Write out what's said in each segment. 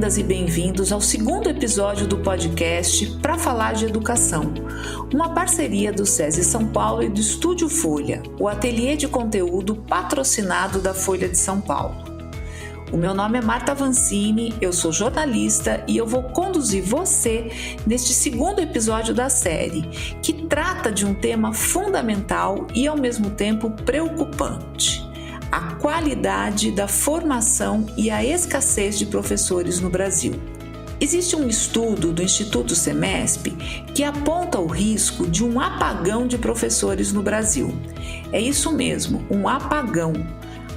Bem-vindas e bem-vindos ao segundo episódio do podcast Pra Falar de Educação, uma parceria do SESI São Paulo e do Estúdio Folha, o ateliê de conteúdo patrocinado da Folha de São Paulo. O meu nome é Marta Vancini, eu sou jornalista e eu vou conduzir você neste segundo episódio da série, que trata de um tema fundamental e ao mesmo tempo preocupante: a qualidade da formação e a escassez de professores no Brasil. Existe um estudo do Instituto Semesp que aponta o risco de um apagão de professores no Brasil. É isso mesmo, um apagão.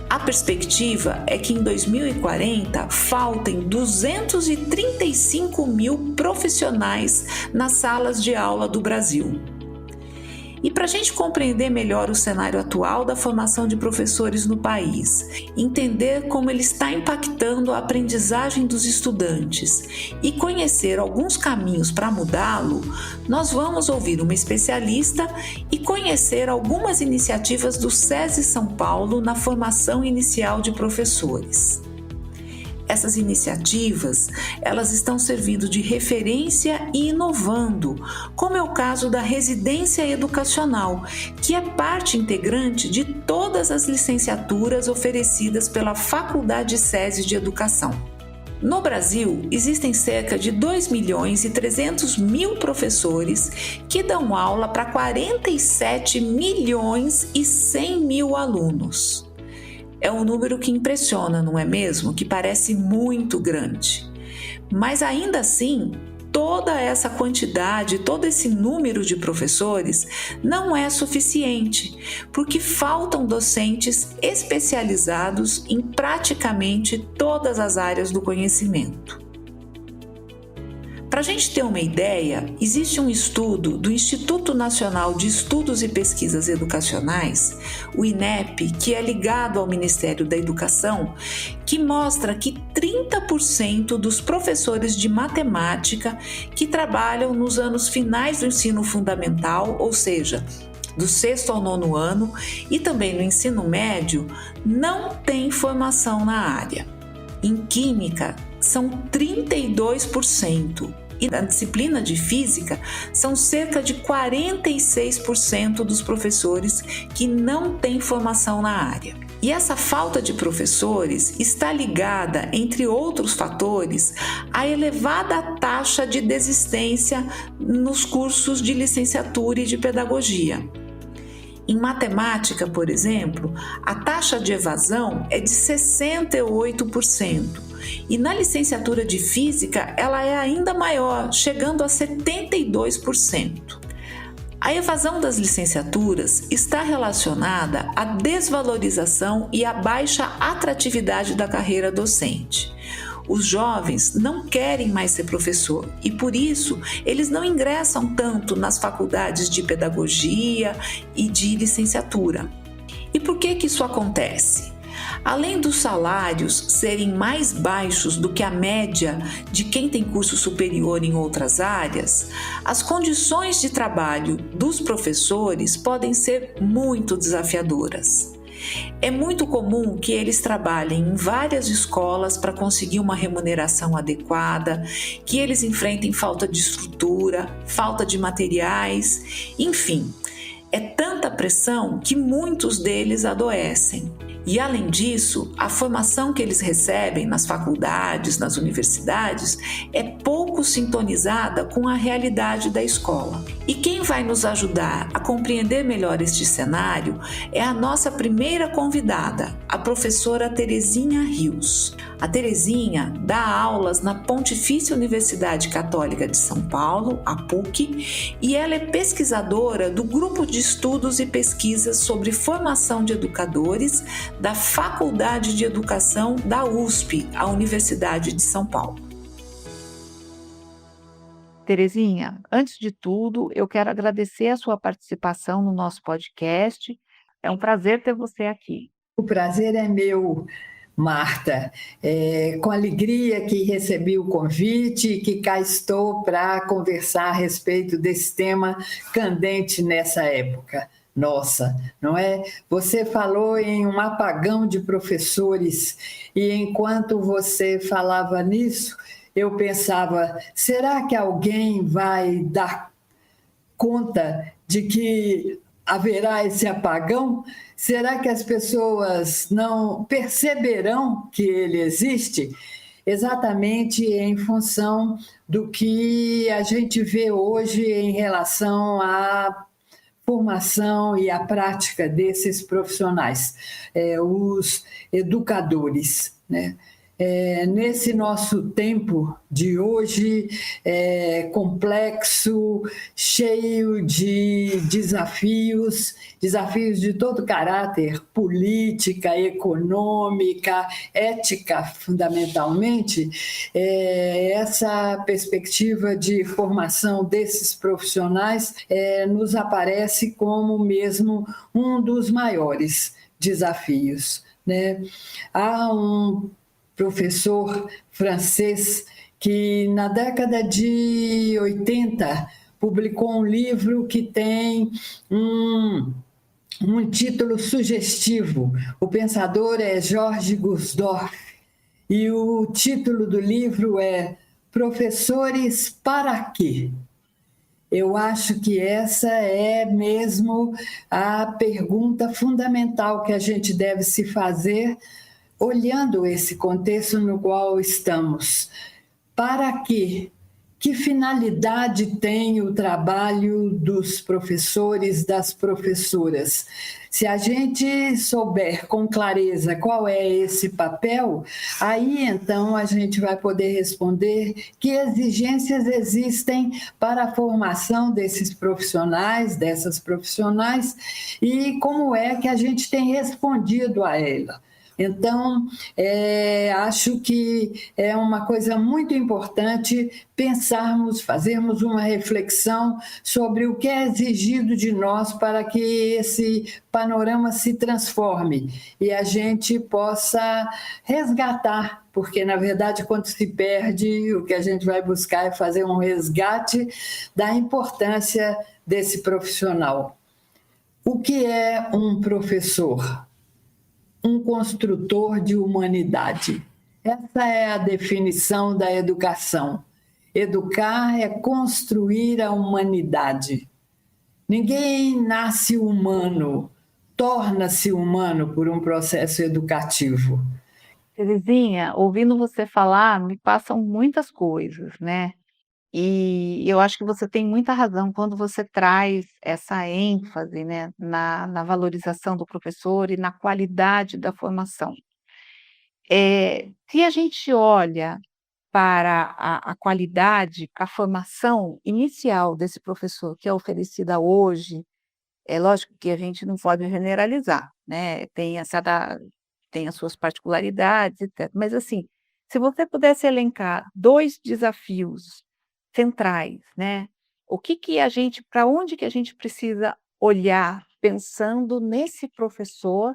A perspectiva é que em 2040 faltem 235 mil profissionais nas salas de aula do Brasil. E para a gente compreender melhor o cenário atual da formação de professores no país, entender como ele está impactando a aprendizagem dos estudantes e conhecer alguns caminhos para mudá-lo, nós vamos ouvir uma especialista e conhecer algumas iniciativas do SESI São Paulo na formação inicial de professores. Essas iniciativas, elas estão servindo de referência e inovando, como é o caso da residência educacional, que é parte integrante de todas as licenciaturas oferecidas pela Faculdade SESI de Educação. No Brasil, existem cerca de 2.300.000 professores que dão aula para 47.100.000 alunos. É um número que impressiona, não é mesmo? Que parece muito grande. Mas ainda assim, toda essa quantidade, todo esse número de professores não é suficiente, porque faltam docentes especializados em praticamente todas as áreas do conhecimento. Para a gente ter uma ideia, existe um estudo do Instituto Nacional de Estudos e Pesquisas Educacionais, o INEP, que é ligado ao Ministério da Educação, que mostra que 30% dos professores de matemática que trabalham nos anos finais do ensino fundamental, ou seja, do 6º ao 9º ano, e também no ensino médio, não têm formação na área. Em Química, são 32%. E na disciplina de Física, são cerca de 46% dos professores que não têm formação na área. E essa falta de professores está ligada, entre outros fatores, à elevada taxa de desistência nos cursos de licenciatura e de pedagogia. Em matemática, por exemplo, a taxa de evasão é de 68%. E na licenciatura de Física, ela é ainda maior, chegando a 72%. A evasão das licenciaturas está relacionada à desvalorização e à baixa atratividade da carreira docente. Os jovens não querem mais ser professor e, por isso, eles não ingressam tanto nas faculdades de pedagogia e de licenciatura. E por que isso acontece? Além dos salários serem mais baixos do que a média de quem tem curso superior em outras áreas, as condições de trabalho dos professores podem ser muito desafiadoras. É muito comum que eles trabalhem em várias escolas para conseguir uma remuneração adequada, que eles enfrentem falta de estrutura, falta de materiais, enfim, é tanta pressão que muitos deles adoecem. E, além disso, a formação que eles recebem nas faculdades, nas universidades, é pouco sintonizada com a realidade da escola. E quem vai nos ajudar a compreender melhor este cenário é a nossa primeira convidada, a professora Terezinha Rios. A Terezinha dá aulas na Pontifícia Universidade Católica de São Paulo, a PUC, e ela é pesquisadora do Grupo de Estudos e Pesquisas sobre Formação de Educadores da Faculdade de Educação da USP, a Universidade de São Paulo. Terezinha, antes de tudo, eu quero agradecer a sua participação no nosso podcast. É um prazer ter você aqui. O prazer é meu, Marta. Com alegria que recebi o convite e que cá estou para conversar a respeito desse tema candente nessa época. Nossa, não é? Você falou em um apagão de professores e enquanto você falava nisso, eu pensava, será que alguém vai dar conta de que haverá esse apagão? Será que as pessoas não perceberão que ele existe? Exatamente em função do que a gente vê hoje em relação à formação e à prática desses profissionais, os educadores, né? Nesse nosso tempo de hoje, complexo, cheio de desafios de todo caráter, política, econômica, ética, fundamentalmente, essa perspectiva de formação desses profissionais nos aparece como mesmo um dos maiores desafios, né? Há um professor francês que, na década de 80, publicou um livro que tem um título sugestivo. O pensador é Georges Gusdorff, e o título do livro é Professores para quê? Eu acho que essa é mesmo a pergunta fundamental que a gente deve se fazer olhando esse contexto no qual estamos. Para quê? Que finalidade tem o trabalho dos professores, das professoras? Se a gente souber com clareza qual é esse papel, aí então a gente vai poder responder que exigências existem para a formação desses profissionais, dessas profissionais, e como é que a gente tem respondido a ela. Então, acho que é uma coisa muito importante pensarmos, fazermos uma reflexão sobre o que é exigido de nós para que esse panorama se transforme e a gente possa resgatar, porque, na verdade, quando se perde, o que a gente vai buscar é fazer um resgate da importância desse profissional. O que é um professor? Um construtor de humanidade. Essa é a definição da educação. Educar é construir a humanidade. Ninguém nasce humano, torna-se humano por um processo educativo. Terezinha, ouvindo você falar, me passam muitas coisas, né? E eu acho que você tem muita razão quando você traz essa ênfase, né, na valorização do professor e na qualidade da formação. Se a gente olha para a qualidade, a formação inicial desse professor que é oferecida hoje, é lógico que a gente não pode generalizar, né, tem as suas particularidades, etc. Mas assim, se você pudesse elencar 2 desafios centrais, né, para onde que a gente precisa olhar pensando nesse professor,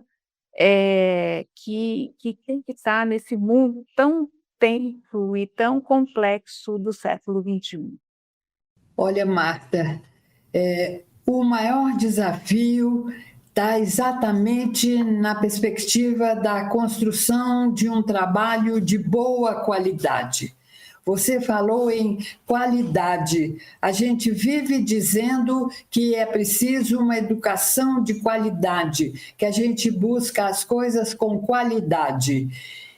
que tem que estar nesse mundo tão tenso e tão complexo do século XXI? Olha, Marta, o maior desafio está exatamente na perspectiva da construção de um trabalho de boa qualidade. Você falou em qualidade. A gente vive dizendo que é preciso uma educação de qualidade, que a gente busca as coisas com qualidade.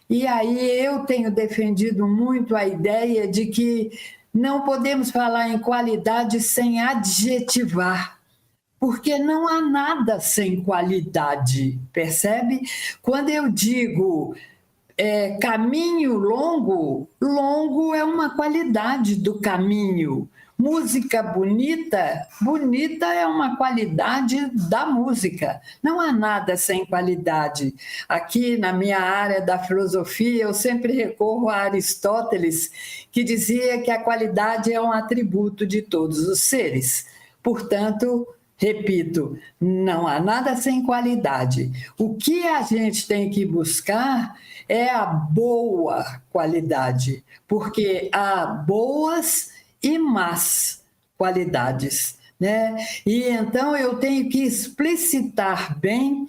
E aí eu tenho defendido muito a ideia de que não podemos falar em qualidade sem adjetivar, porque não há nada sem qualidade, percebe? Quando eu digo caminho longo, longo é uma qualidade do caminho. Música bonita, bonita é uma qualidade da música. Não há nada sem qualidade. Aqui na minha área da filosofia, eu sempre recorro a Aristóteles, que dizia que a qualidade é um atributo de todos os seres. Portanto, repito, não há nada sem qualidade. O que a gente tem que buscar é a boa qualidade, porque há boas e más qualidades, né? E então eu tenho que explicitar bem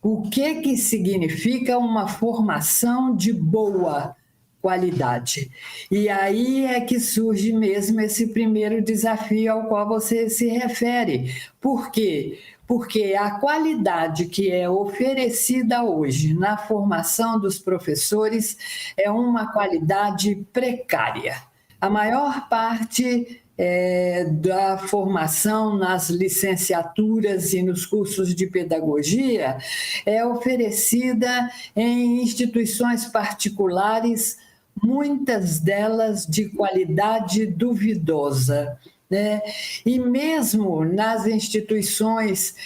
o que significa uma formação de boa qualidade. E aí é que surge mesmo esse primeiro desafio ao qual você se refere. Por quê? Porque a qualidade que é oferecida hoje na formação dos professores é uma qualidade precária. A maior parte da formação nas licenciaturas e nos cursos de pedagogia é oferecida em instituições particulares, muitas delas de qualidade duvidosa, né? E mesmo nas instituições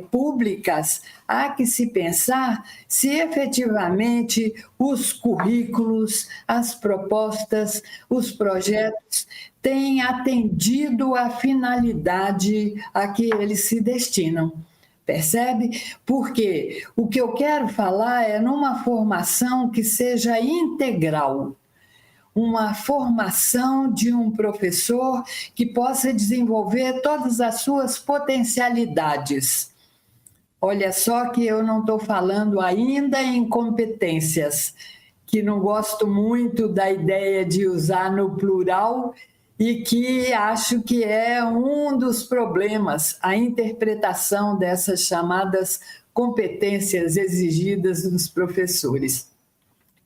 públicas, há que se pensar se efetivamente os currículos, as propostas, os projetos têm atendido à finalidade a que eles se destinam. Percebe? Porque o que eu quero falar é numa formação que seja integral, uma formação de um professor que possa desenvolver todas as suas potencialidades. Olha só que eu não estou falando ainda em competências, que não gosto muito da ideia de usar no plural e que acho que é um dos problemas, a interpretação dessas chamadas competências exigidas dos professores.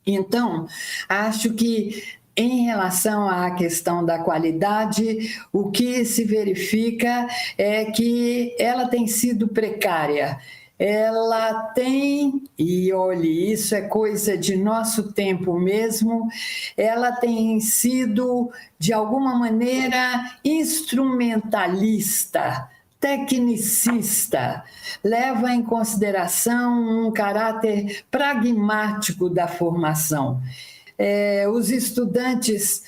Então, acho que em relação à questão da qualidade, o que se verifica é que ela tem sido precária. Ela tem, e olhe, isso é coisa de nosso tempo mesmo, ela tem sido, de alguma maneira, instrumentalista, tecnicista, leva em consideração um caráter pragmático da formação. Os estudantes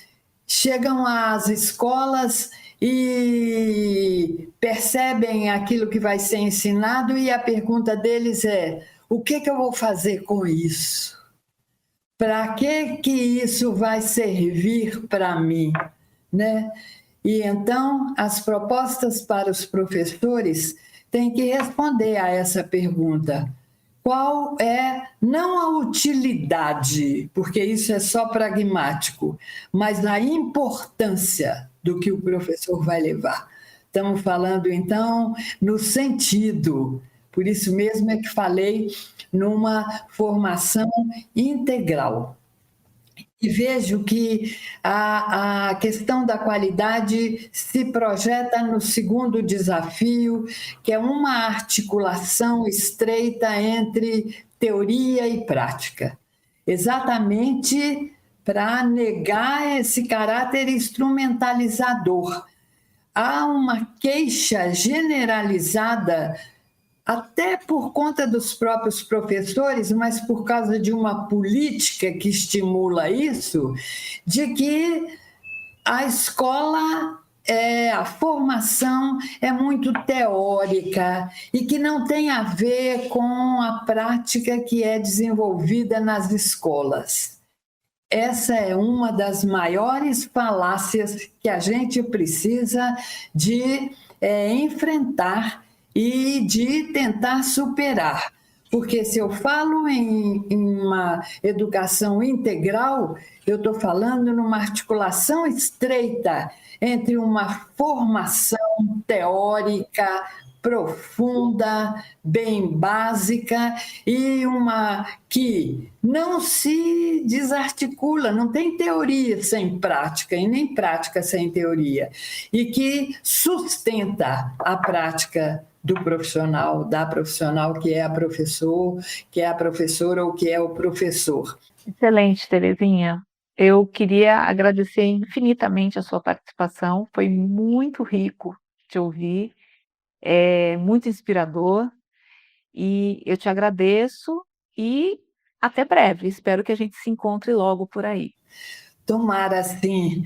chegam às escolas e percebem aquilo que vai ser ensinado e a pergunta deles é: o que eu vou fazer com isso? Para que isso vai servir para mim, né? E então as propostas para os professores têm que responder a essa pergunta. Qual é, não a utilidade, porque isso é só pragmático, mas a importância do que o professor vai levar. Estamos falando, então, no sentido, por isso mesmo é que falei numa formação integral. E vejo que a questão da qualidade se projeta no segundo desafio, que é uma articulação estreita entre teoria e prática, exatamente para negar esse caráter instrumentalizador. Há uma queixa generalizada, até por conta dos próprios professores, mas por causa de uma política que estimula isso, de que a escola, a formação é muito teórica e que não tem a ver com a prática que é desenvolvida nas escolas. Essa é uma das maiores falácias que a gente precisa de enfrentar e de tentar superar. Porque se eu falo em uma educação integral, eu estou falando numa articulação estreita entre uma formação teórica profunda, bem básica, e uma que não se desarticula, não tem teoria sem prática e nem prática sem teoria, e que sustenta a prática do profissional, da profissional que é a professor, que é a professora ou que é o professor. Excelente, Terezinha. Eu queria agradecer infinitamente a sua participação, foi muito rico te ouvir, muito inspirador, e eu te agradeço e até breve. Espero que a gente se encontre logo por aí. Tomara, sim,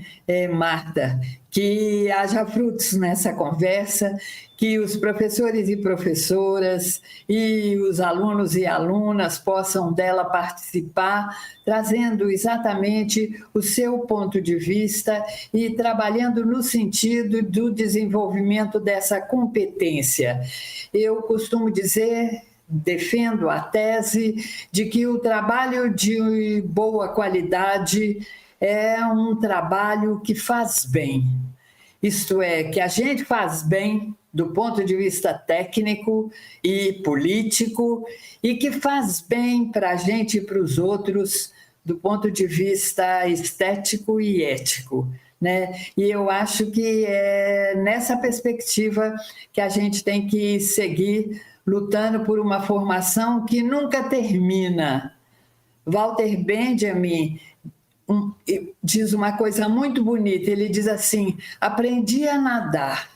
Marta, que haja frutos nessa conversa, que os professores e professoras e os alunos e alunas possam dela participar, trazendo exatamente o seu ponto de vista e trabalhando no sentido do desenvolvimento dessa competência. Eu costumo dizer defendo a tese de que o trabalho de boa qualidade é um trabalho que faz bem. Isto é, que a gente faz bem do ponto de vista técnico e político e que faz bem para a gente e para os outros do ponto de vista estético e ético, né? E eu acho que é nessa perspectiva que a gente tem que seguir lutando por uma formação que nunca termina. Walter Benjamin diz uma coisa muito bonita, ele diz assim: aprendi a nadar,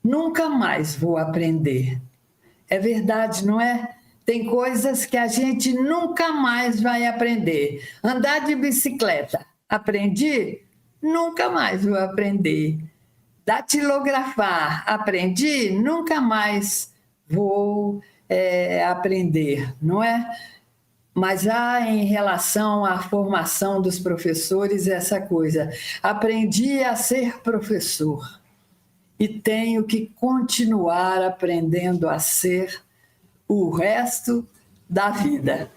nunca mais vou aprender. É verdade, não é? Tem coisas que a gente nunca mais vai aprender. Andar de bicicleta, aprendi? Nunca mais vou aprender. Datilografar, aprendi? Nunca mais vou aprender, não é? Mas há em relação à formação dos professores essa coisa. Aprendi a ser professor e tenho que continuar aprendendo a ser o resto da vida.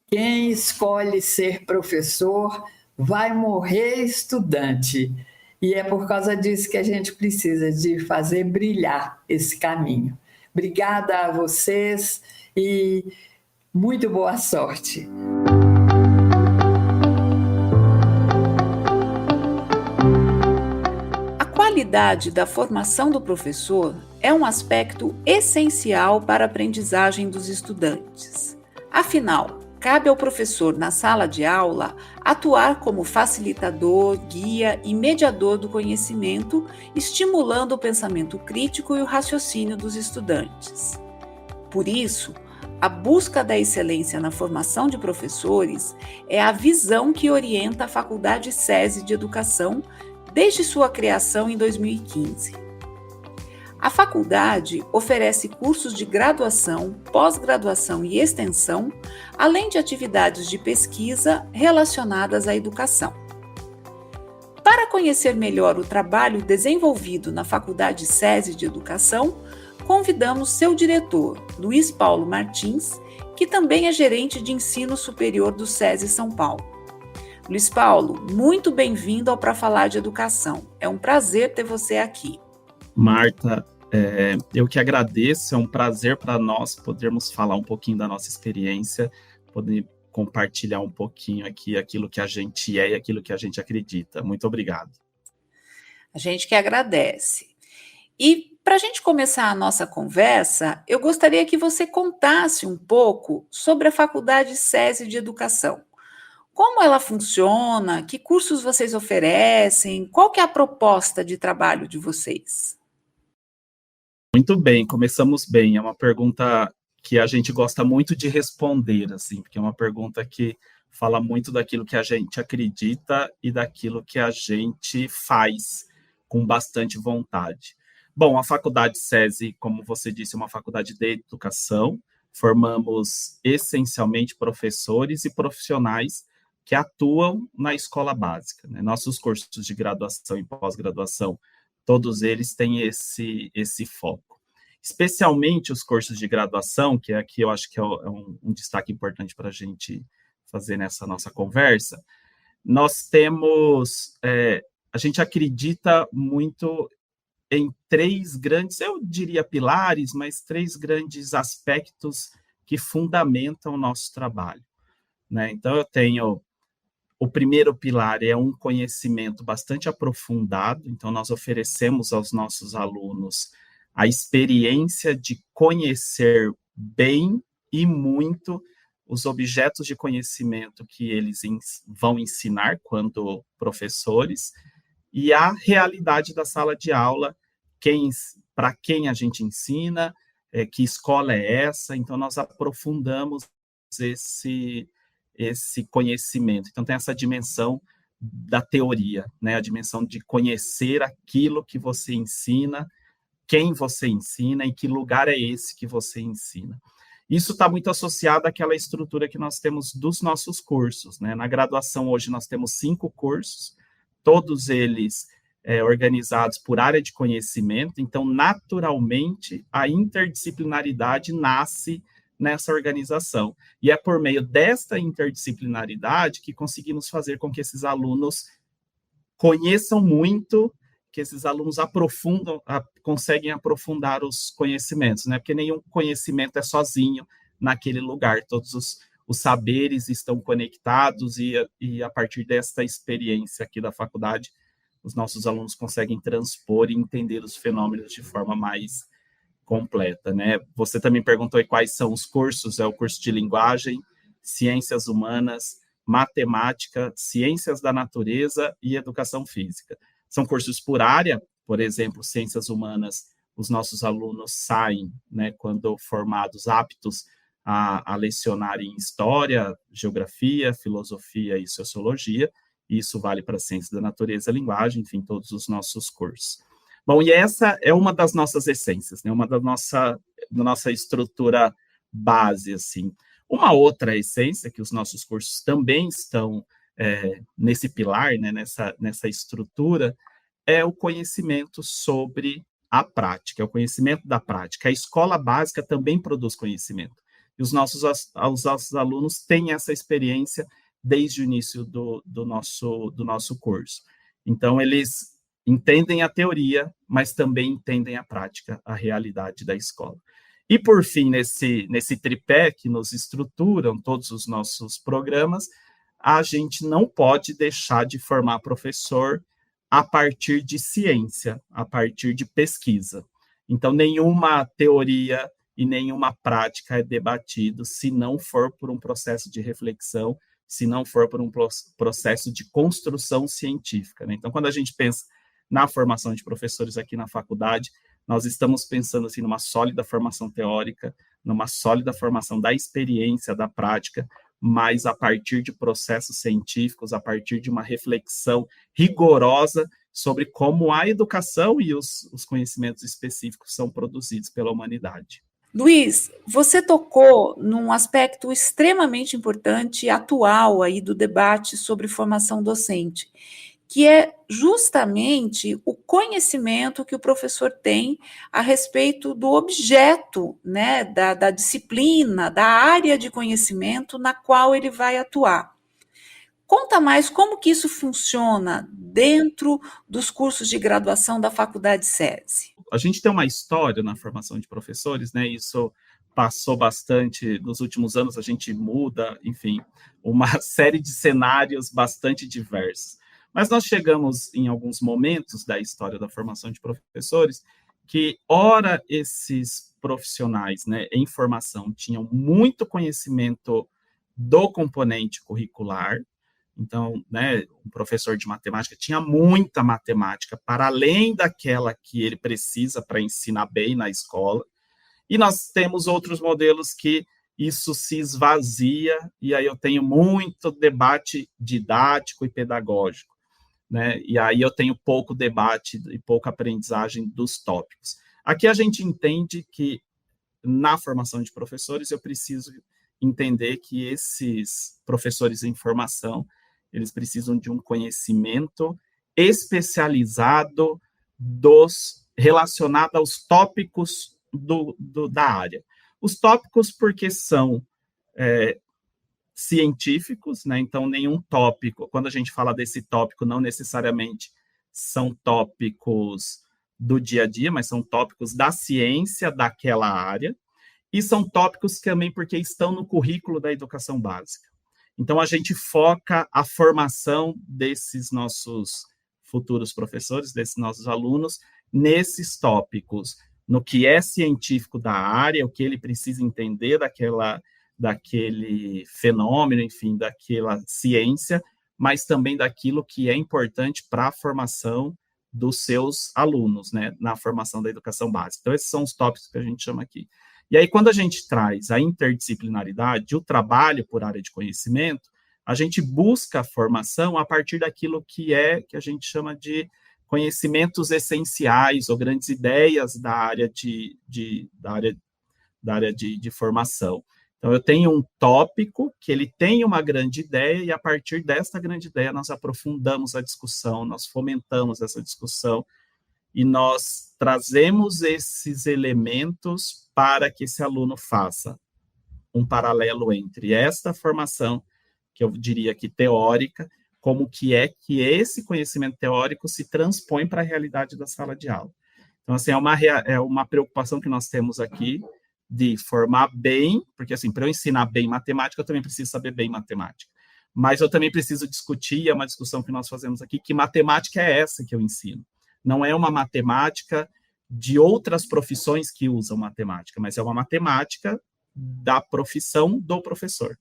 Quem escolhe ser professor vai morrer estudante. E é por causa disso que a gente precisa de fazer brilhar esse caminho. Obrigada a vocês e muito boa sorte. A qualidade da formação do professor é um aspecto essencial para a aprendizagem dos estudantes. Afinal, cabe ao professor, na sala de aula, atuar como facilitador, guia e mediador do conhecimento, estimulando o pensamento crítico e o raciocínio dos estudantes. Por isso, a busca da excelência na formação de professores é a visão que orienta a Faculdade SESI de Educação desde sua criação em 2015. A faculdade oferece cursos de graduação, pós-graduação e extensão, além de atividades de pesquisa relacionadas à educação. Para conhecer melhor o trabalho desenvolvido na Faculdade SESI de Educação, convidamos seu diretor, Luiz Paulo Martins, que também é gerente de ensino superior do SESI São Paulo. Luiz Paulo, muito bem-vindo ao Pra Falar de Educação. É um prazer ter você aqui. Marta, eu que agradeço, é um prazer para nós podermos falar um pouquinho da nossa experiência, poder compartilhar um pouquinho aqui aquilo que a gente é e aquilo que a gente acredita. Muito obrigado. A gente que agradece. E para a gente começar a nossa conversa, eu gostaria que você contasse um pouco sobre a Faculdade SESI de Educação. Como ela funciona, que cursos vocês oferecem, qual que é a proposta de trabalho de vocês? Muito bem, começamos bem. É uma pergunta que a gente gosta muito de responder, assim, porque é uma pergunta que fala muito daquilo que a gente acredita e daquilo que a gente faz com bastante vontade. Bom, a Faculdade SESI, como você disse, é uma faculdade de educação. Formamos essencialmente professores e profissionais que atuam na escola básica, né? Nossos cursos de graduação e pós-graduação, todos eles têm esse foco. Especialmente os cursos de graduação, que aqui eu acho que é um destaque importante para a gente fazer nessa nossa conversa, nós temos, a gente acredita muito em três grandes, eu diria pilares, mas três grandes aspectos que fundamentam o nosso trabalho, né? Então, eu tenho o primeiro pilar é um conhecimento bastante aprofundado, então nós oferecemos aos nossos alunos a experiência de conhecer bem e muito os objetos de conhecimento que eles vão ensinar quando professores, e a realidade da sala de aula, para quem a gente ensina, que escola é essa, então nós aprofundamos esse conhecimento. Então tem essa dimensão da teoria, né? A dimensão de conhecer aquilo que você ensina, quem você ensina, em que lugar é esse que você ensina. Isso está muito associado àquela estrutura que nós temos dos nossos cursos, né? Na graduação hoje nós temos 5 cursos, todos eles organizados por área de conhecimento, então naturalmente a interdisciplinaridade nasce nessa organização. E é por meio desta interdisciplinaridade que conseguimos fazer com que esses alunos conheçam muito, que esses alunos conseguem aprofundar os conhecimentos, né? Porque nenhum conhecimento é sozinho naquele lugar, todos os saberes estão conectados e a partir desta experiência aqui da faculdade, os nossos alunos conseguem transpor e entender os fenômenos de forma mais completa, né? Você também perguntou aí quais são os cursos, é o curso de linguagem, ciências humanas, matemática, ciências da natureza e educação física. São cursos por área, por exemplo, ciências humanas, os nossos alunos saem, né, quando formados, aptos a lecionar em história, geografia, filosofia e sociologia, e isso vale para ciências da natureza, linguagem, enfim, todos os nossos cursos. Bom, e essa é uma das nossas essências, né, uma da nossa estrutura base, assim. Uma outra essência que os nossos cursos também estão nesse pilar, né, nessa estrutura, é o conhecimento sobre a prática, é o conhecimento da prática. A escola básica também produz conhecimento. E os nossos alunos têm essa experiência desde o início do nosso curso. Então, eles entendem a teoria, mas também entendem a prática, a realidade da escola. E, por fim, nesse tripé que nos estruturam todos os nossos programas, a gente não pode deixar de formar professor a partir de ciência, a partir de pesquisa. Então, nenhuma teoria e nenhuma prática é debatido se não for por um processo de reflexão, se não for por um processo de construção científica, né? Então, quando a gente pensa na formação de professores aqui na faculdade, nós estamos pensando assim, numa sólida formação teórica, numa sólida formação da experiência, da prática, mas a partir de processos científicos, a partir de uma reflexão rigorosa sobre como a educação e os conhecimentos específicos são produzidos pela humanidade. Luiz, você tocou num aspecto extremamente importante e atual aí do debate sobre formação docente, que é justamente o conhecimento que o professor tem a respeito do objeto, né, da disciplina, da área de conhecimento na qual ele vai atuar. Conta mais como que isso funciona dentro dos cursos de graduação da Faculdade SESI. A gente tem uma história na formação de professores, né? Isso passou bastante nos últimos anos, a gente muda, enfim, uma série de cenários bastante diversos. Mas nós chegamos em alguns momentos da história da formação de professores que, ora, esses profissionais, né, em formação tinham muito conhecimento do componente curricular. Então, né, um professor de matemática tinha muita matemática para além daquela que ele precisa para ensinar bem na escola. E nós temos outros modelos que isso se esvazia, e aí eu tenho muito debate didático e pedagógico, né? E aí eu tenho pouco debate e pouca aprendizagem dos tópicos. Aqui a gente entende que, na formação de professores, eu preciso entender que esses professores em formação, eles precisam de um conhecimento especializado relacionado aos tópicos da área. Os tópicos porque são científicos, né? Então, nenhum tópico, quando a gente fala desse tópico, não necessariamente são tópicos do dia a dia, mas são tópicos da ciência daquela área, e são tópicos também porque estão no currículo da educação básica. Então, a gente foca a formação desses nossos futuros professores, desses nossos alunos, nesses tópicos, no que é científico da área, o que ele precisa entender daquele fenômeno, enfim, daquela ciência, mas também daquilo que é importante para a formação dos seus alunos, né, na formação da educação básica. Então, esses são os tópicos que a gente chama aqui. E aí, quando a gente traz a interdisciplinaridade, o trabalho por área de conhecimento, a gente busca a formação a partir daquilo que a gente chama de conhecimentos essenciais ou grandes ideias da área de formação. Então, eu tenho um tópico que ele tem uma grande ideia e, a partir desta grande ideia, nós aprofundamos a discussão, nós fomentamos essa discussão e nós trazemos esses elementos para que esse aluno faça um paralelo entre esta formação, que eu diria que teórica, como que é que esse conhecimento teórico se transpõe para a realidade da sala de aula. Então, assim, é uma preocupação que nós temos aqui de formar bem, porque, assim, para eu ensinar bem matemática, eu também preciso saber bem matemática. Mas eu também preciso discutir, é uma discussão que nós fazemos aqui, que matemática é essa que eu ensino. Não é uma matemática de outras profissões que usam matemática, mas é uma matemática da profissão do professor.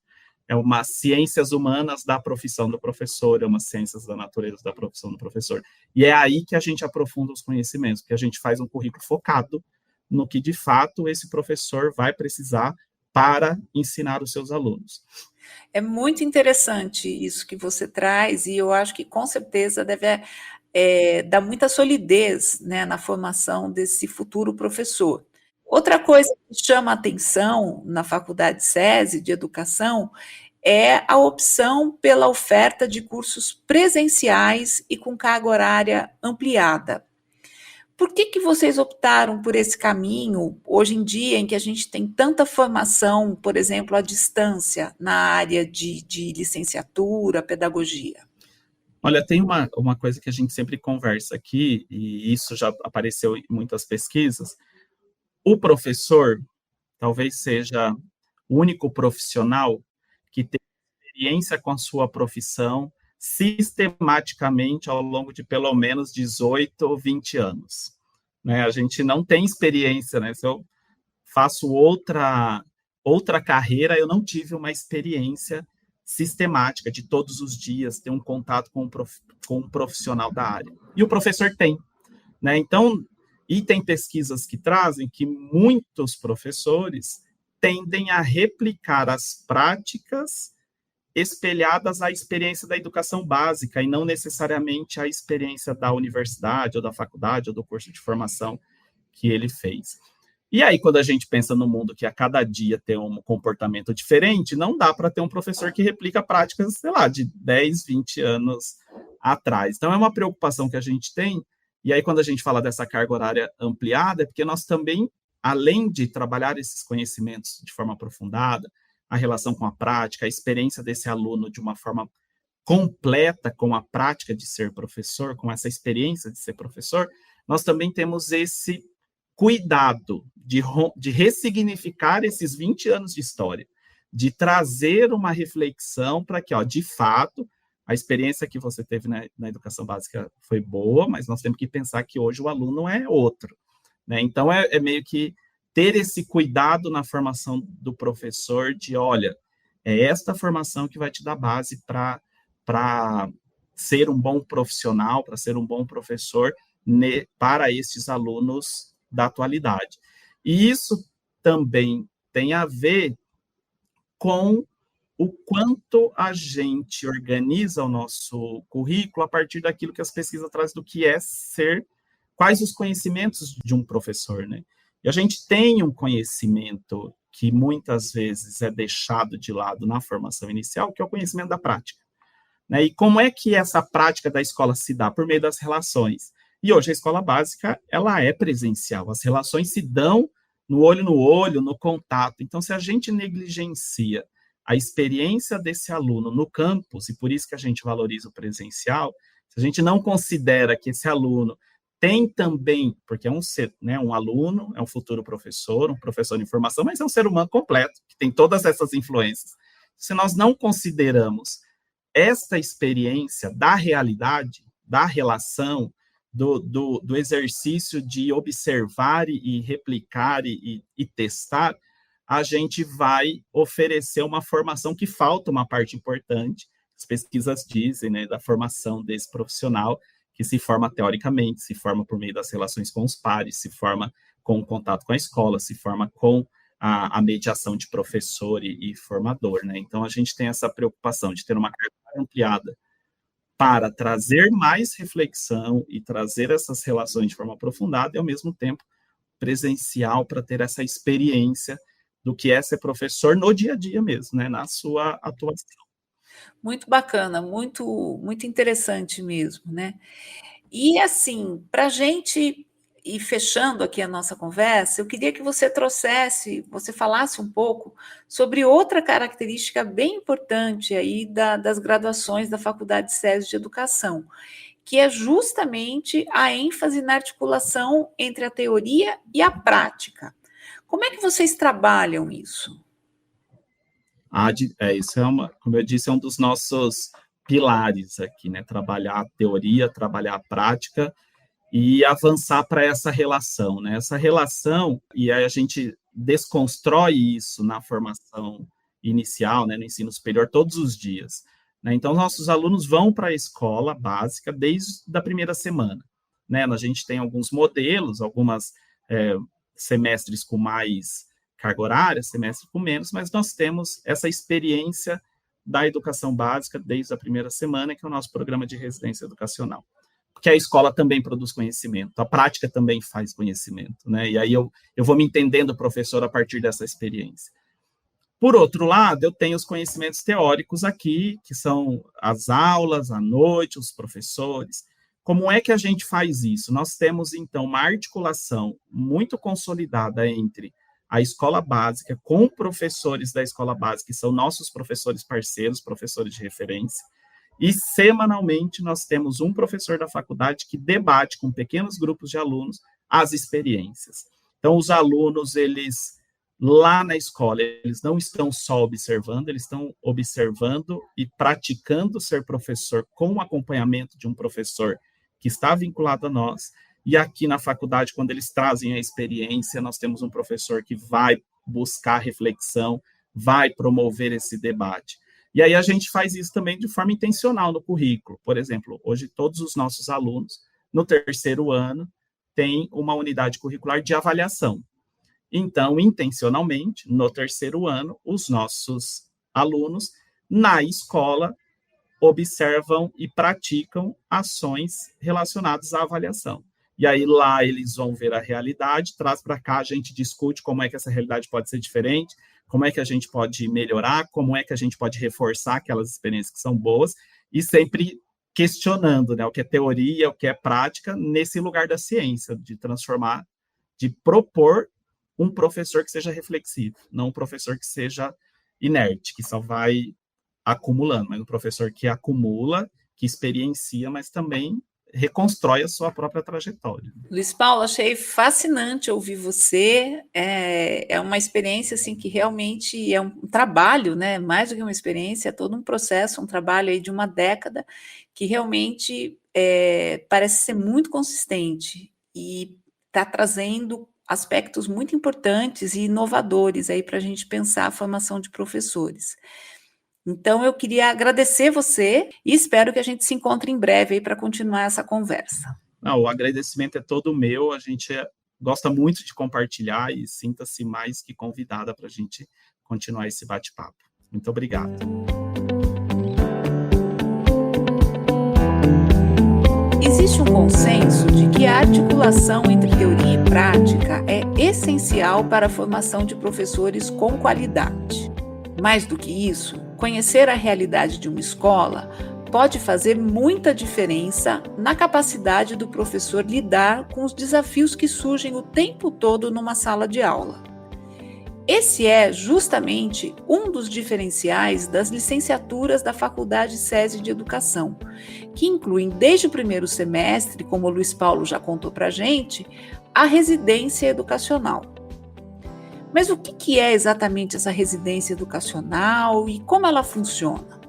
É uma ciências humanas da profissão do professor, é uma ciências da natureza da profissão do professor. E é aí que a gente aprofunda os conhecimentos, que a gente faz um currículo focado no que, de fato, esse professor vai precisar para ensinar os seus alunos. É muito interessante isso que você traz, e eu acho que, com certeza, deve dar muita solidez, né, na formação desse futuro professor. Outra coisa que chama a atenção na Faculdade SESI de Educação é a opção pela oferta de cursos presenciais e com carga horária ampliada. Por que vocês optaram por esse caminho, hoje em dia, em que a gente tem tanta formação, por exemplo, à distância, na área de licenciatura, pedagogia? Olha, tem uma coisa que a gente sempre conversa aqui, e isso já apareceu em muitas pesquisas. O professor talvez seja o único profissional que tem experiência com a sua profissão sistematicamente ao longo de pelo menos 18 ou 20 anos. Né? A gente não tem experiência, né? Se eu faço outra carreira, eu não tive uma experiência sistemática de todos os dias, ter um contato com um profissional da área. E o professor tem. Né? Então, e tem pesquisas que trazem que muitos professores tendem a replicar as práticas espelhadas à experiência da educação básica e não necessariamente à experiência da universidade ou da faculdade ou do curso de formação que ele fez. E aí, quando a gente pensa no mundo que a cada dia tem um comportamento diferente, não dá para ter um professor que replica práticas, sei lá, de 10, 20 anos atrás. Então, é uma preocupação que a gente tem. E aí, quando a gente fala dessa carga horária ampliada, é porque nós também, além de trabalhar esses conhecimentos de forma aprofundada, a relação com a prática, a experiência desse aluno de uma forma completa com a prática de ser professor, com essa experiência de ser professor, nós também temos esse cuidado de ressignificar esses 20 anos de história, de trazer uma reflexão para que, de fato, a experiência que você teve na educação básica foi boa, mas nós temos que pensar que hoje o aluno é outro. Né? Então, é meio que ter esse cuidado na formação do professor de, olha, é esta formação que vai te dar base para ser um bom profissional, para ser um bom professor para esses alunos da atualidade. E isso também tem a ver com o quanto a gente organiza o nosso currículo a partir daquilo que as pesquisas trazem do que é ser, quais os conhecimentos de um professor, né? E a gente tem um conhecimento que muitas vezes é deixado de lado na formação inicial, que é o conhecimento da prática. Né? E como é que essa prática da escola se dá? Por meio das relações. E hoje a escola básica, ela é presencial, as relações se dão no olho, no contato. Então, se a gente negligencia a experiência desse aluno no campus, e por isso que a gente valoriza o presencial, se a gente não considera que esse aluno tem também, porque é um ser, né, um aluno, é um futuro professor, um professor de formação, mas é um ser humano completo, que tem todas essas influências. Se nós não consideramos esta experiência da realidade, da relação, do exercício de observar e replicar e testar, a gente vai oferecer uma formação que falta uma parte importante. As pesquisas dizem, né, da formação desse profissional, que se forma teoricamente, se forma por meio das relações com os pares, se forma com o contato com a escola, se forma com a mediação de professor e formador. Né? Então, a gente tem essa preocupação de ter uma carga ampliada para trazer mais reflexão e trazer essas relações de forma aprofundada e, ao mesmo tempo, presencial para ter essa experiência do que é ser professor no dia a dia mesmo, né, na sua atuação. Muito bacana, muito, muito interessante mesmo, né? E assim, para a gente ir fechando aqui a nossa conversa, eu queria que você falasse um pouco sobre outra característica bem importante aí das graduações da Faculdade SESI de Educação, que é justamente a ênfase na articulação entre a teoria e a prática. Como é que vocês trabalham isso? Isso como eu disse, é um dos nossos pilares aqui, né? Trabalhar a teoria, trabalhar a prática e avançar para essa relação, né? Essa relação, e aí a gente desconstrói isso na formação inicial, né, no ensino superior, todos os dias, né? Então, nossos alunos vão para a escola básica desde a primeira semana, né? A gente tem alguns modelos, algumas semestres com mais carga horária, semestre com menos, mas nós temos essa experiência da educação básica desde a primeira semana, que é o nosso programa de residência educacional. Porque a escola também produz conhecimento, a prática também faz conhecimento, né? E aí eu vou me entendendo professor a partir dessa experiência. Por outro lado, eu tenho os conhecimentos teóricos aqui, que são as aulas, à noite, os professores. Como é que a gente faz isso? Nós temos, então, uma articulação muito consolidada entre a escola básica com professores da escola básica, que são nossos professores parceiros, professores de referência, e semanalmente nós temos um professor da faculdade que debate com pequenos grupos de alunos as experiências. Então, os alunos, eles lá na escola, eles não estão só observando, eles estão observando e praticando ser professor com o acompanhamento de um professor que está vinculado a nós. E aqui na faculdade, quando eles trazem a experiência, nós temos um professor que vai buscar reflexão, vai promover esse debate. E aí a gente faz isso também de forma intencional no currículo. Por exemplo, hoje todos os nossos alunos, no terceiro ano, têm uma unidade curricular de avaliação. Então, intencionalmente, no terceiro ano, os nossos alunos, na escola, observam e praticam ações relacionadas à avaliação. E aí lá eles vão ver a realidade, traz para cá, a gente discute como é que essa realidade pode ser diferente, como é que a gente pode melhorar, como é que a gente pode reforçar aquelas experiências que são boas, e sempre questionando, né, o que é teoria, o que é prática, nesse lugar da ciência, de transformar, de propor um professor que seja reflexivo, não um professor que seja inerte, que só vai acumulando, mas um professor que acumula, que experiencia, mas também reconstrói a sua própria trajetória. Luiz Paulo, achei fascinante ouvir você, é uma experiência assim, que realmente é um trabalho, né? Mais do que uma experiência, é todo um processo, um trabalho aí de uma década, que realmente parece ser muito consistente e está trazendo aspectos muito importantes e inovadores aí para a gente pensar a formação de professores. Então, eu queria agradecer você e espero que a gente se encontre em breve aí para continuar essa conversa. Não, o agradecimento é todo meu, a gente gosta muito de compartilhar e sinta-se mais que convidada para a gente continuar esse bate-papo. Muito obrigado. Existe um consenso de que a articulação entre teoria e prática é essencial para a formação de professores com qualidade. Mais do que isso, conhecer a realidade de uma escola pode fazer muita diferença na capacidade do professor lidar com os desafios que surgem o tempo todo numa sala de aula. Esse é justamente um dos diferenciais das licenciaturas da Faculdade SESI de Educação, que incluem desde o primeiro semestre, como o Luiz Paulo já contou para a gente, a residência educacional. Mas o que é exatamente essa residência educacional e como ela funciona?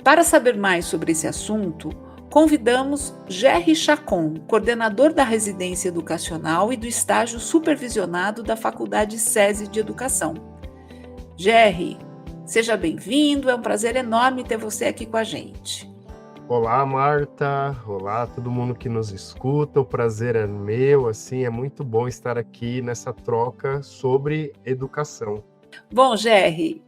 Para saber mais sobre esse assunto, convidamos Gerry Chacon, coordenador da residência educacional e do estágio supervisionado da Faculdade SESI de Educação. Gerry, seja bem-vindo, é um prazer enorme ter você aqui com a gente. Olá, Marta. Olá, todo mundo que nos escuta. O prazer é meu, assim, é muito bom estar aqui nessa troca sobre educação. Bom, Gerry,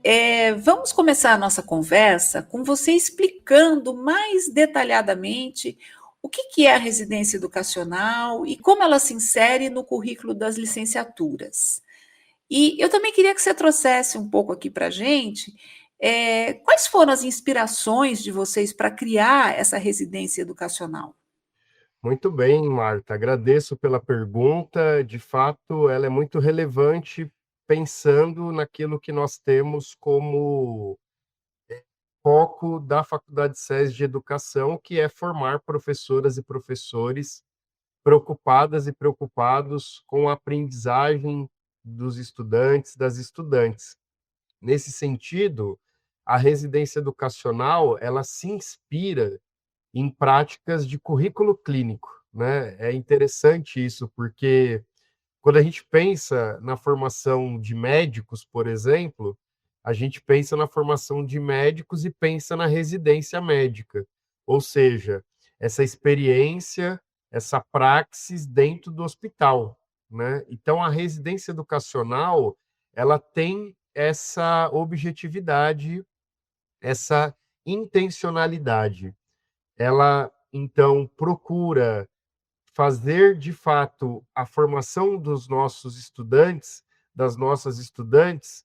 vamos começar a nossa conversa com você explicando mais detalhadamente o que é a residência educacional e como ela se insere no currículo das licenciaturas. E eu também queria que você trouxesse um pouco aqui para a gente quais foram as inspirações de vocês para criar essa residência educacional? Muito bem, Marta. Agradeço pela pergunta. De fato, ela é muito relevante pensando naquilo que nós temos como foco da Faculdade SES de Educação, que é formar professoras e professores preocupadas e preocupados com a aprendizagem dos estudantes, das estudantes. Nesse sentido, a residência educacional, ela se inspira em práticas de currículo clínico, né? É interessante isso, porque quando a gente pensa na formação de médicos, por exemplo, a gente pensa na formação de médicos e pensa na residência médica, ou seja, essa experiência, essa praxis dentro do hospital, né? Então, a residência educacional, ela tem essa objetividade, essa intencionalidade. Ela, então, procura fazer, de fato, a formação dos nossos estudantes, das nossas estudantes,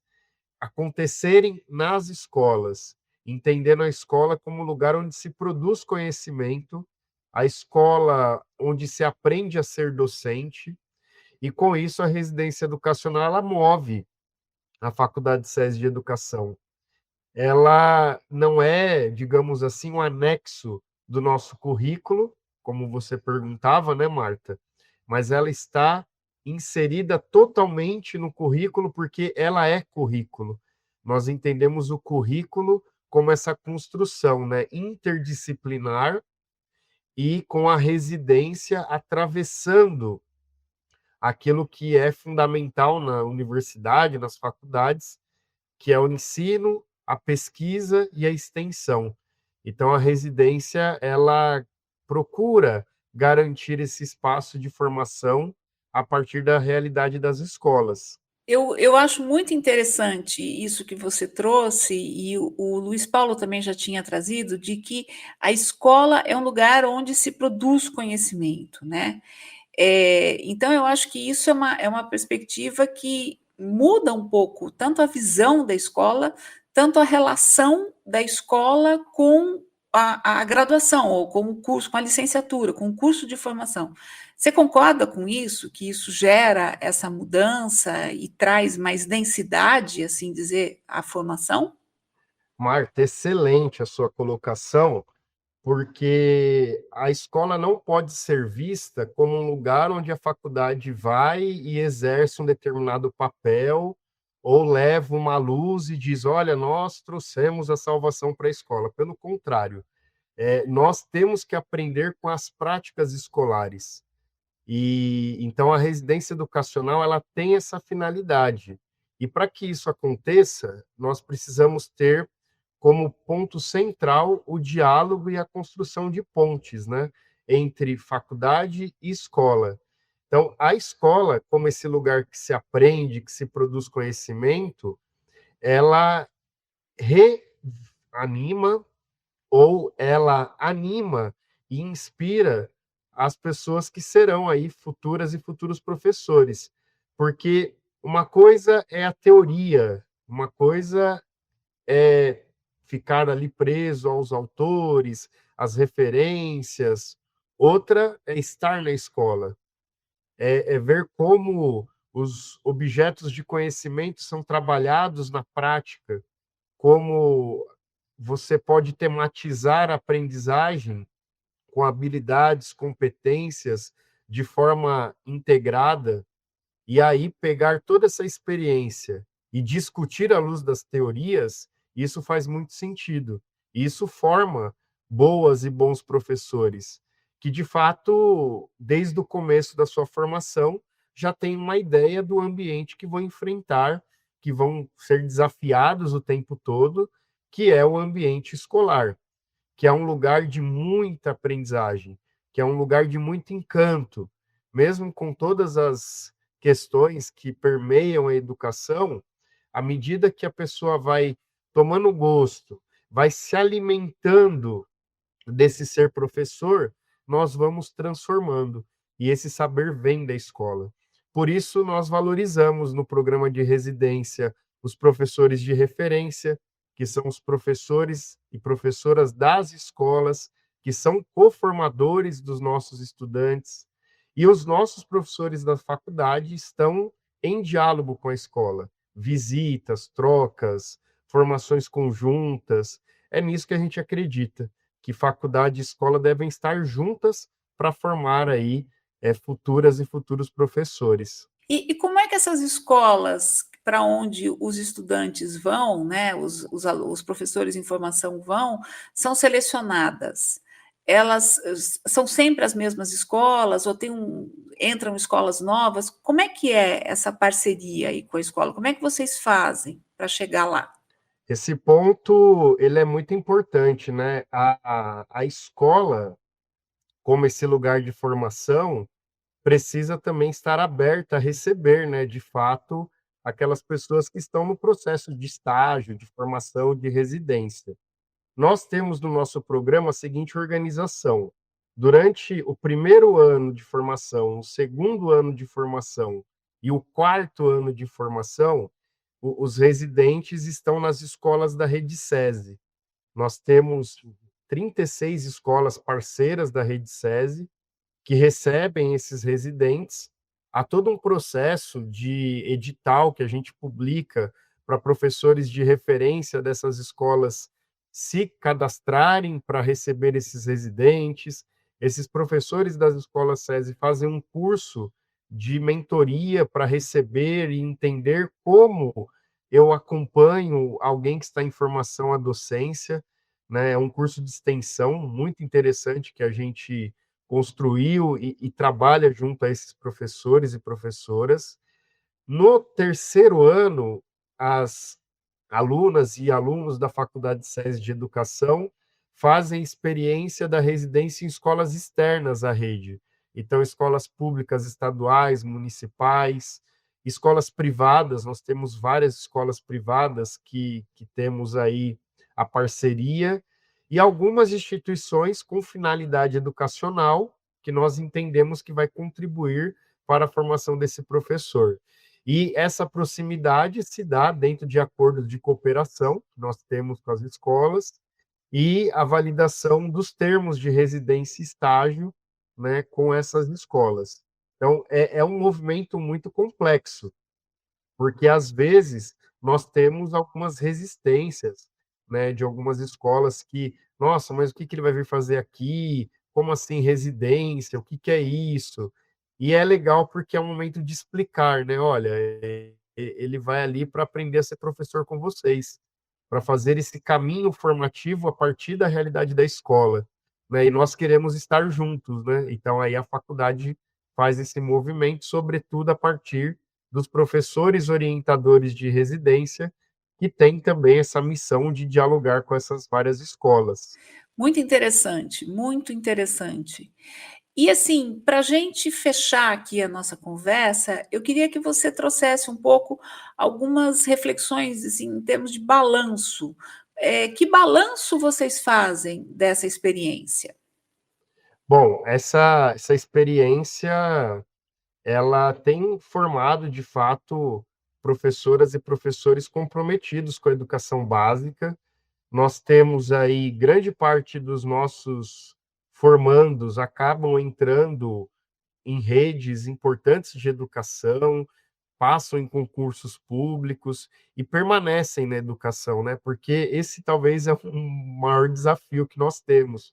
acontecerem nas escolas, entendendo a escola como lugar onde se produz conhecimento, a escola onde se aprende a ser docente, e com isso a residência educacional ela move a Faculdade SES de Educação. Ela não é, digamos assim, um anexo do nosso currículo, como você perguntava, né, Marta? Mas ela está inserida totalmente no currículo porque ela é currículo. Nós entendemos o currículo como essa construção, né, interdisciplinar e com a residência atravessando aquilo que é fundamental na universidade, nas faculdades, que é o ensino, a pesquisa e a extensão. Então, a residência, ela procura garantir esse espaço de formação a partir da realidade das escolas. Eu acho muito interessante isso que você trouxe, e o Luiz Paulo também já tinha trazido, de que a escola é um lugar onde se produz conhecimento, né? Então, eu acho que isso é uma perspectiva que muda um pouco tanto a visão da escola, tanto a relação da escola com a graduação, ou com o curso, com a licenciatura, com o curso de formação. Você concorda com isso, que isso gera essa mudança e traz mais densidade, assim dizer, à formação? Marta, excelente a sua colocação, porque a escola não pode ser vista como um lugar onde a faculdade vai e exerce um determinado papel ou leva uma luz e diz: olha, nós trouxemos a salvação para a escola. Pelo contrário, nós temos que aprender com as práticas escolares. E então a residência educacional ela tem essa finalidade. E para que isso aconteça, nós precisamos ter como ponto central o diálogo e a construção de pontes, né, entre faculdade e escola. Então, a escola, como esse lugar que se aprende, que se produz conhecimento, ela reanima ou ela anima e inspira as pessoas que serão aí futuras e futuros professores. Porque uma coisa é a teoria, uma coisa é ficar ali preso aos autores, às referências, outra é estar na escola, é ver como os objetos de conhecimento são trabalhados na prática, como você pode tematizar a aprendizagem com habilidades, competências de forma integrada, e aí pegar toda essa experiência e discutir à luz das teorias, isso faz muito sentido. Isso forma boas e bons professores, que de fato, desde o começo da sua formação, já têm uma ideia do ambiente que vão enfrentar, que vão ser desafiados o tempo todo, que é o ambiente escolar, que é um lugar de muita aprendizagem, que é um lugar de muito encanto, mesmo com todas as questões que permeiam a educação, à medida que a pessoa vai tomando gosto, vai se alimentando desse ser professor, nós vamos transformando. E esse saber vem da escola. Por isso, nós valorizamos no programa de residência os professores de referência, que são os professores e professoras das escolas que são coformadores dos nossos estudantes, e os nossos professores da faculdade estão em diálogo com a escola, visitas, trocas, formações conjuntas. É nisso que a gente acredita, que faculdade e escola devem estar juntas para formar aí futuras e futuros professores. E como é que essas escolas para onde os estudantes vão, né, os professores em formação vão, são selecionadas? Elas são sempre as mesmas escolas ou entram escolas novas? Como é que é essa parceria aí com a escola? Como é que vocês fazem para chegar lá? Esse ponto ele é muito importante, né? A escola, como esse lugar de formação, precisa também estar aberta a receber, né, de fato, aquelas pessoas que estão no processo de estágio, de formação, de residência. Nós temos no nosso programa a seguinte organização: durante o primeiro ano de formação, o segundo ano de formação e o quarto ano de formação, os residentes estão nas escolas da Rede SESI. Nós temos 36 escolas parceiras da Rede SESI que recebem esses residentes. Há todo um processo de edital que a gente publica para professores de referência dessas escolas se cadastrarem para receber esses residentes. Esses professores das escolas SESI fazem um curso de mentoria para receber e entender como eu acompanho alguém que está em formação à docência, né? É um curso de extensão muito interessante que a gente construiu e trabalha junto a esses professores e professoras. No terceiro ano, as alunas e alunos da Faculdade SESI de Educação fazem experiência da residência em escolas externas à rede. Então, escolas públicas estaduais, municipais, escolas privadas, nós temos várias escolas privadas que temos aí a parceria, e algumas instituições com finalidade educacional, que nós entendemos que vai contribuir para a formação desse professor. E essa proximidade se dá dentro de acordos de cooperação que nós temos com as escolas e a validação dos termos de residência e estágio, né, com essas escolas. Então, é um movimento muito complexo, porque às vezes nós temos algumas resistências, né, de algumas escolas que, nossa, mas o que ele vai vir fazer aqui? Como assim residência? O que é isso? E é legal porque é um momento de explicar, né? Olha, ele vai ali para aprender a ser professor com vocês, para fazer esse caminho formativo a partir da realidade da escola, né? E nós queremos estar juntos, né? Então aí a faculdade faz esse movimento, sobretudo a partir dos professores orientadores de residência, que têm também essa missão de dialogar com essas várias escolas. Muito interessante, muito interessante. E assim, para a gente fechar aqui a nossa conversa, eu queria que você trouxesse um pouco algumas reflexões assim, em termos de balanço. Que balanço vocês fazem dessa experiência? Bom, essa experiência, ela tem formado, de fato, professoras e professores comprometidos com a educação básica. Nós temos aí grande parte dos nossos formandos acabam entrando em redes importantes de educação, passam em concursos públicos e permanecem na educação, né? Porque esse talvez é um maior desafio que nós temos,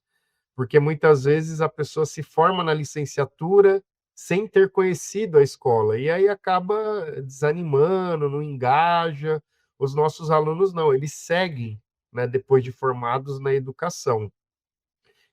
porque muitas vezes a pessoa se forma na licenciatura sem ter conhecido a escola, e aí acaba desanimando, não engaja. Os nossos alunos não, eles seguem, né, depois de formados na educação.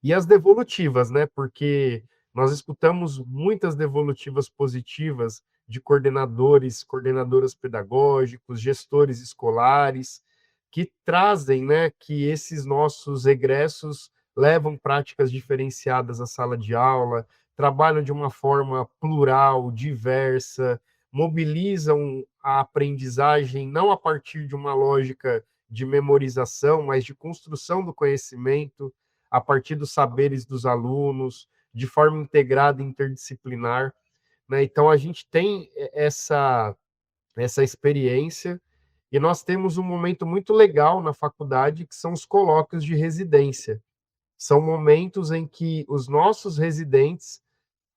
E as devolutivas, né? Porque nós escutamos muitas devolutivas positivas de coordenadores, coordenadoras pedagógicos, gestores escolares, que trazem, né, que esses nossos egressos levam práticas diferenciadas à sala de aula, trabalham de uma forma plural, diversa, mobilizam a aprendizagem não a partir de uma lógica de memorização, mas de construção do conhecimento, a partir dos saberes dos alunos, de forma integrada e interdisciplinar, né? Então, a gente tem essa experiência e nós temos um momento muito legal na faculdade, que são os colóquios de residência. São momentos em que os nossos residentes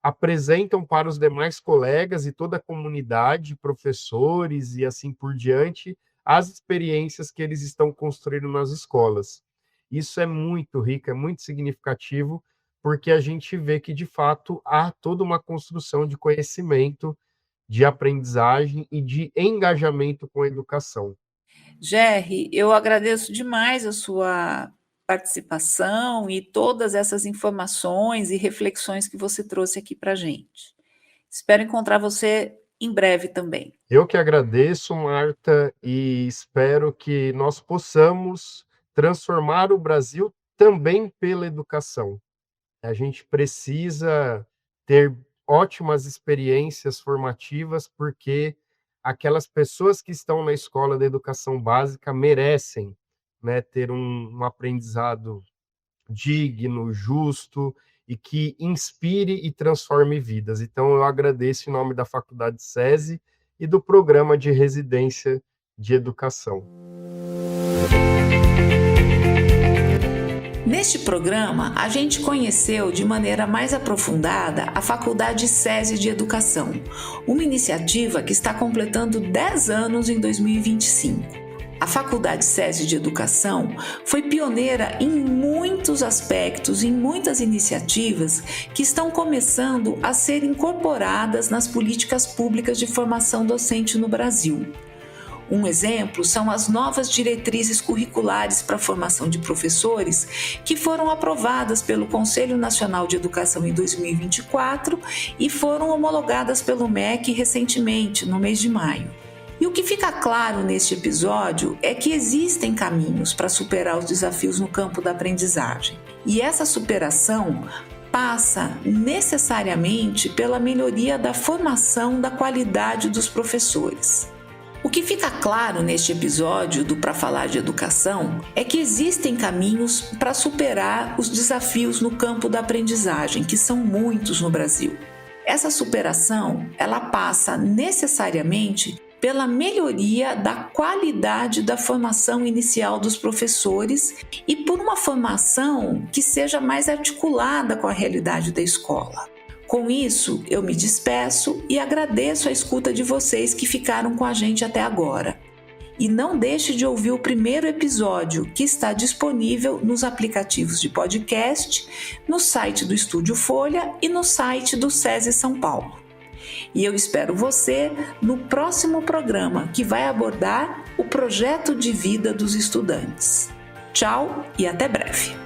apresentam para os demais colegas e toda a comunidade, professores e assim por diante, as experiências que eles estão construindo nas escolas. Isso é muito rico, é muito significativo, porque a gente vê que, de fato, há toda uma construção de conhecimento, de aprendizagem e de engajamento com a educação. Gerry, eu agradeço demais a sua participação e todas essas informações e reflexões que você trouxe aqui para a gente. Espero encontrar você em breve também. Eu que agradeço, Marta, e espero que nós possamos transformar o Brasil também pela educação. A gente precisa ter ótimas experiências formativas, porque aquelas pessoas que estão na escola da educação básica merecem, né, ter um aprendizado digno, justo e que inspire e transforme vidas. Então, eu agradeço em nome da Faculdade SESI e do Programa de Residência de Educação. Neste programa, a gente conheceu de maneira mais aprofundada a Faculdade SESI de Educação, uma iniciativa que está completando 10 anos em 2025. A Faculdade SESI de Educação foi pioneira em muitos aspectos, em muitas iniciativas que estão começando a ser incorporadas nas políticas públicas de formação docente no Brasil. Um exemplo são as novas diretrizes curriculares para a formação de professores que foram aprovadas pelo Conselho Nacional de Educação em 2024 e foram homologadas pelo MEC recentemente, no mês de maio. E o que fica claro neste episódio é que existem caminhos para superar os desafios no campo da aprendizagem. E essa superação passa necessariamente pela melhoria da formação da qualidade dos professores. O que fica claro neste episódio do Pra Falar de Educação é que existem caminhos para superar os desafios no campo da aprendizagem, que são muitos no Brasil. Essa superação, ela passa necessariamente pela melhoria da qualidade da formação inicial dos professores e por uma formação que seja mais articulada com a realidade da escola. Com isso, eu me despeço e agradeço a escuta de vocês que ficaram com a gente até agora. E não deixe de ouvir o primeiro episódio, que está disponível nos aplicativos de podcast, no site do Estúdio Folha e no site do SESI São Paulo. E eu espero você no próximo programa, que vai abordar o projeto de vida dos estudantes. Tchau e até breve!